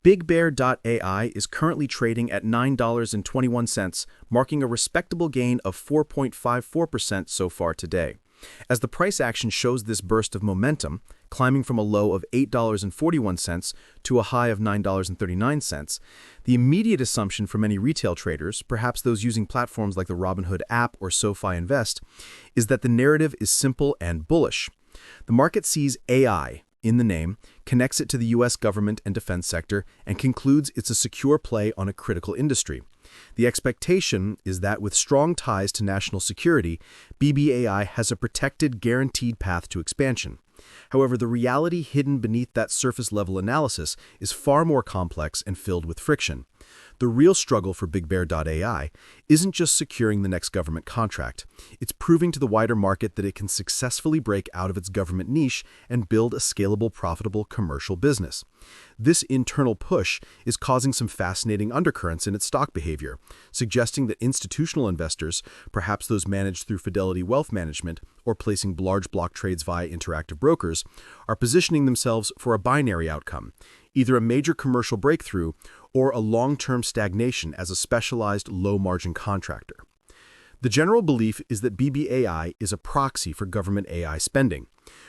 BigBear.ai is currently trading at $9.21, marking a respectable gain of 4.54% so far today. As the price action shows this burst of momentum, climbing from a low of $8.41 to a high of $9.39, the immediate assumption for many retail traders, perhaps those using platforms like the Robinhood app or SoFi Invest, is that the narrative is simple and bullish. The market sees AI in the name, connects it to the U.S. government and defense sector, and concludes it's a secure play on a critical industry. The expectation is that with strong ties to national security, BBAI has a protected, guaranteed path to expansion. However, the reality hidden beneath that surface-level analysis is far more complex and filled with friction. The real struggle for BigBear.ai isn't just securing the next government contract. It's proving to the wider market that it can successfully break out of its government niche and build a scalable, profitable commercial business. This internal push is causing some fascinating undercurrents in its stock behavior, suggesting that institutional investors, perhaps those managed through Fidelity Wealth Management or placing large block trades via interactive brokers, are positioning themselves for a binary outcome, either a major commercial breakthrough or a long-term stagnation as a specialized low-margin contractor. The general belief is that BBAI is a proxy for government AI spending.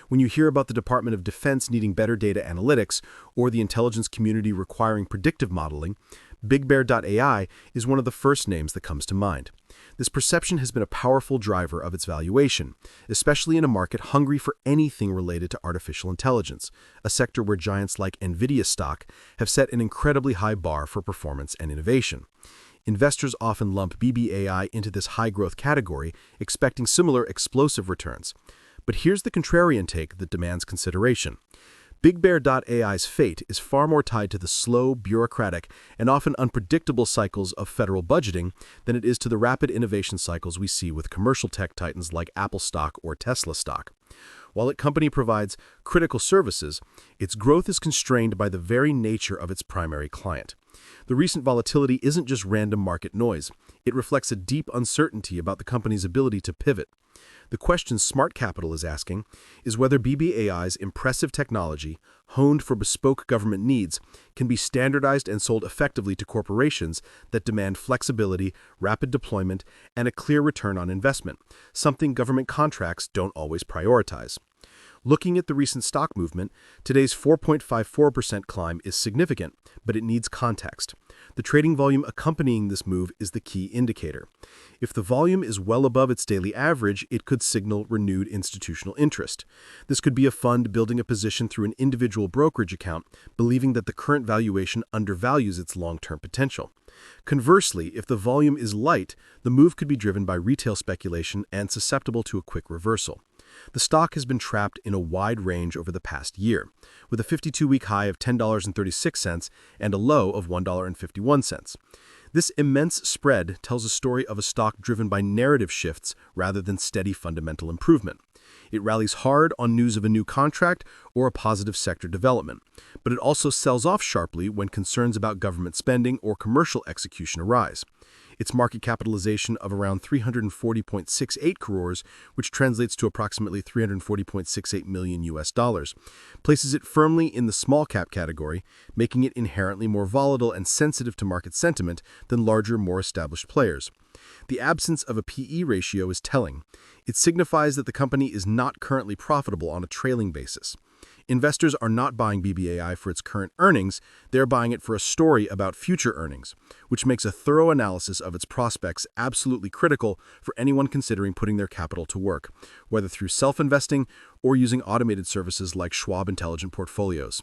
When you hear about the Department of Defense needing better data analytics or the intelligence community requiring predictive modeling, BigBear.ai is one of the first names that comes to mind. This perception has been a powerful driver of its valuation, especially in a market hungry for anything related to artificial intelligence, a sector where giants like NVIDIA stock have set an incredibly high bar for performance and innovation. Investors often lump BBAI into this high-growth category, expecting similar explosive returns. But here's the contrarian take that demands consideration. BigBear.ai's fate is far more tied to the slow, bureaucratic, and often unpredictable cycles of federal budgeting than it is to the rapid innovation cycles we see with commercial tech titans like Apple stock or Tesla stock. While its company provides critical services, its growth is constrained by the very nature of its primary client. The recent volatility isn't just random market noise. It reflects a deep uncertainty about the company's ability to pivot. The question Smart Capital is asking is whether BBAI's impressive technology, honed for bespoke government needs, can be standardized and sold effectively to corporations that demand flexibility, rapid deployment, and a clear return on investment, something government contracts don't always prioritize. Looking at the recent stock movement, today's 4.54% climb is significant, but it needs context. The trading volume accompanying this move is the key indicator. If the volume is well above its daily average, it could signal renewed institutional interest. This could be a fund building a position through an individual brokerage account, believing that the current valuation undervalues its long-term potential. Conversely, if the volume is light, the move could be driven by retail speculation and susceptible to a quick reversal. The stock has been trapped in a wide range over the past year, with a 52-week high of $10.36 and a low of $1.51. This immense spread tells a story of a stock driven by narrative shifts rather than steady fundamental improvement. It rallies hard on news of a new contract or a positive sector development, but it also sells off sharply when concerns about government spending or commercial execution arise. Its market capitalization of around 340.68 crores, which translates to approximately 340.68 million US dollars, places it firmly in the small cap category, making it inherently more volatile and sensitive to market sentiment than larger, more established players. The absence of a PE ratio is telling. It signifies that the company is not currently profitable on a trailing basis. Investors are not buying BBAI for its current earnings, they're buying it for a story about future earnings, which makes a thorough analysis of its prospects absolutely critical for anyone considering putting their capital to work, whether through self-investing or using automated services like Schwab Intelligent Portfolios.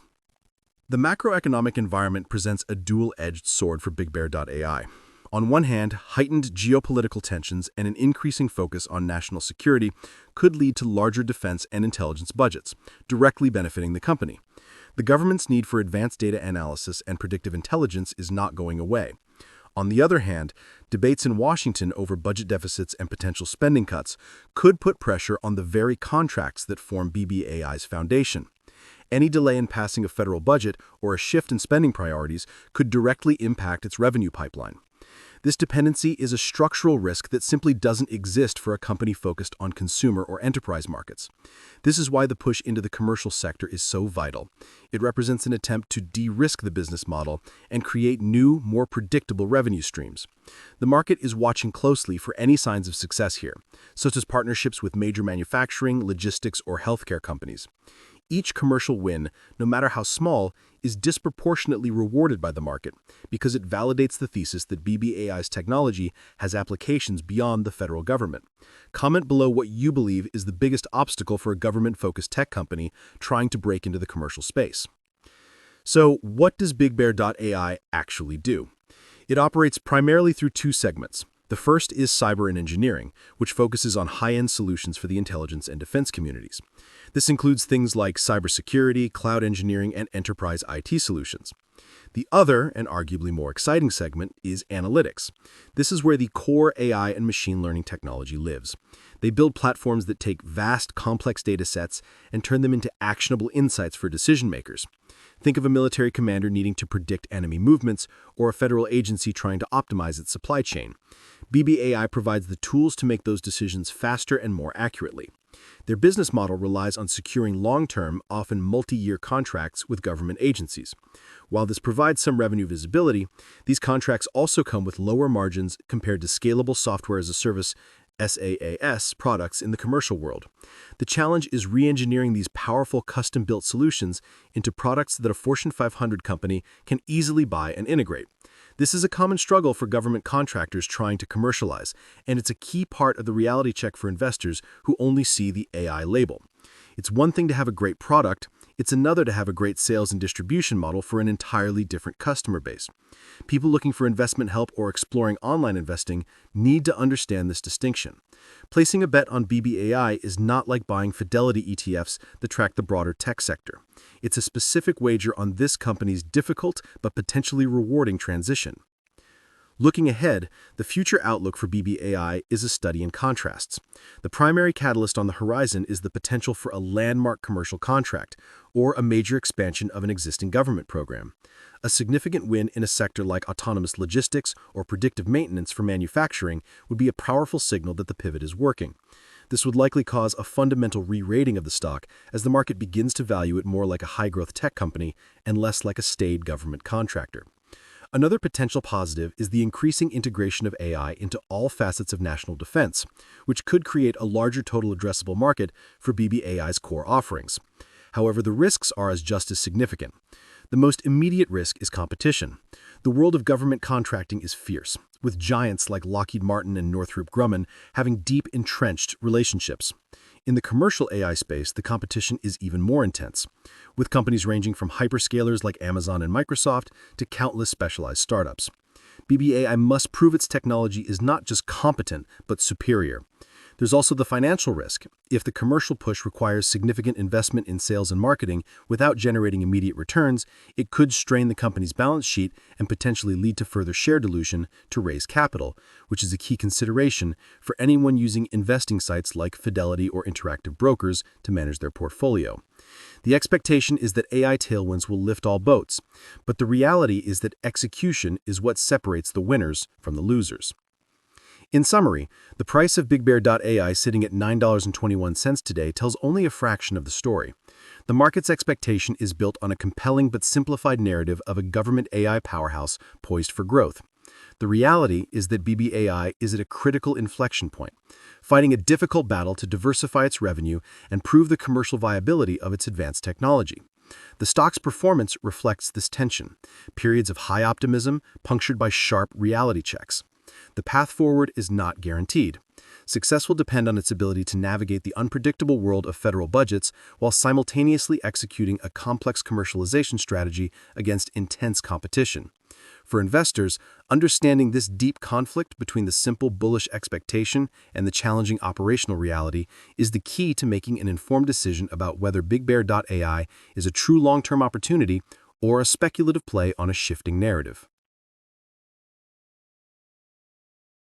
The macroeconomic environment presents a dual-edged sword for BigBear.ai. On one hand, heightened geopolitical tensions and an increasing focus on national security could lead to larger defense and intelligence budgets, directly benefiting the company. The government's need for advanced data analysis and predictive intelligence is not going away. On the other hand, debates in Washington over budget deficits and potential spending cuts could put pressure on the very contracts that form BBAI's foundation. Any delay in passing a federal budget or a shift in spending priorities could directly impact its revenue pipeline. This dependency is a structural risk that simply doesn't exist for a company focused on consumer or enterprise markets. This is why the push into the commercial sector is so vital. It represents an attempt to de-risk the business model and create new, more predictable revenue streams. The market is watching closely for any signs of success here, such as partnerships with major manufacturing, logistics, or healthcare companies. Each commercial win, no matter how small, is disproportionately rewarded by the market because it validates the thesis that BBAI's technology has applications beyond the federal government. Comment below what you believe is the biggest obstacle for a government-focused tech company trying to break into the commercial space. So, what does BigBear.ai actually do? It operates primarily through two segments. The first is cyber and engineering, which focuses on high-end solutions for the intelligence and defense communities. This includes things like cybersecurity, cloud engineering, and enterprise IT solutions. The other, and arguably more exciting segment, is analytics. This is where the core AI and machine learning technology lives. They build platforms that take vast, complex data sets and turn them into actionable insights for decision makers. Think of a military commander needing to predict enemy movements or a federal agency trying to optimize its supply chain. BBAI provides the tools to make those decisions faster and more accurately. Their business model relies on securing long-term, often multi-year contracts with government agencies. While this provides some revenue visibility, these contracts also come with lower margins compared to scalable software as a service SaaS products in the commercial world. The challenge is re-engineering these powerful custom-built solutions into products that a Fortune 500 company can easily buy and integrate. This is a common struggle for government contractors trying to commercialize, and it's a key part of the reality check for investors who only see the AI label. It's one thing to have a great product, it's another to have a great sales and distribution model for an entirely different customer base. People looking for investment help or exploring online investing need to understand this distinction. Placing a bet on BBAI is not like buying Fidelity ETFs that track the broader tech sector. It's a specific wager on this company's difficult but potentially rewarding transition. Looking ahead, the future outlook for BBAI is a study in contrasts. The primary catalyst on the horizon is the potential for a landmark commercial contract or a major expansion of an existing government program. A significant win in a sector like autonomous logistics or predictive maintenance for manufacturing would be a powerful signal that the pivot is working. This would likely cause a fundamental re-rating of the stock as the market begins to value it more like a high-growth tech company and less like a staid government contractor. Another potential positive is the increasing integration of AI into all facets of national defense, which could create a larger total addressable market for BBAI's core offerings. However, the risks are just as significant. The most immediate risk is competition. The world of government contracting is fierce, with giants like Lockheed Martin and Northrop Grumman having deep entrenched relationships. In the commercial AI space, the competition is even more intense, with companies ranging from hyperscalers like Amazon and Microsoft to countless specialized startups. BBAI must prove its technology is not just competent, but superior. There's also the financial risk. If the commercial push requires significant investment in sales and marketing without generating immediate returns, it could strain the company's balance sheet and potentially lead to further share dilution to raise capital, which is a key consideration for anyone using investing sites like Fidelity or Interactive Brokers to manage their portfolio. The expectation is that AI tailwinds will lift all boats, but the reality is that execution is what separates the winners from the losers. In summary, the price of BigBear.ai sitting at $9.21 today tells only a fraction of the story. The market's expectation is built on a compelling but simplified narrative of a government AI powerhouse poised for growth. The reality is that BBAI is at a critical inflection point, fighting a difficult battle to diversify its revenue and prove the commercial viability of its advanced technology. The stock's performance reflects this tension, periods of high optimism punctured by sharp reality checks. The path forward is not guaranteed. Success will depend on its ability to navigate the unpredictable world of federal budgets while simultaneously executing a complex commercialization strategy against intense competition. For investors, understanding this deep conflict between the simple bullish expectation and the challenging operational reality is the key to making an informed decision about whether BigBear.ai is a true long-term opportunity or a speculative play on a shifting narrative.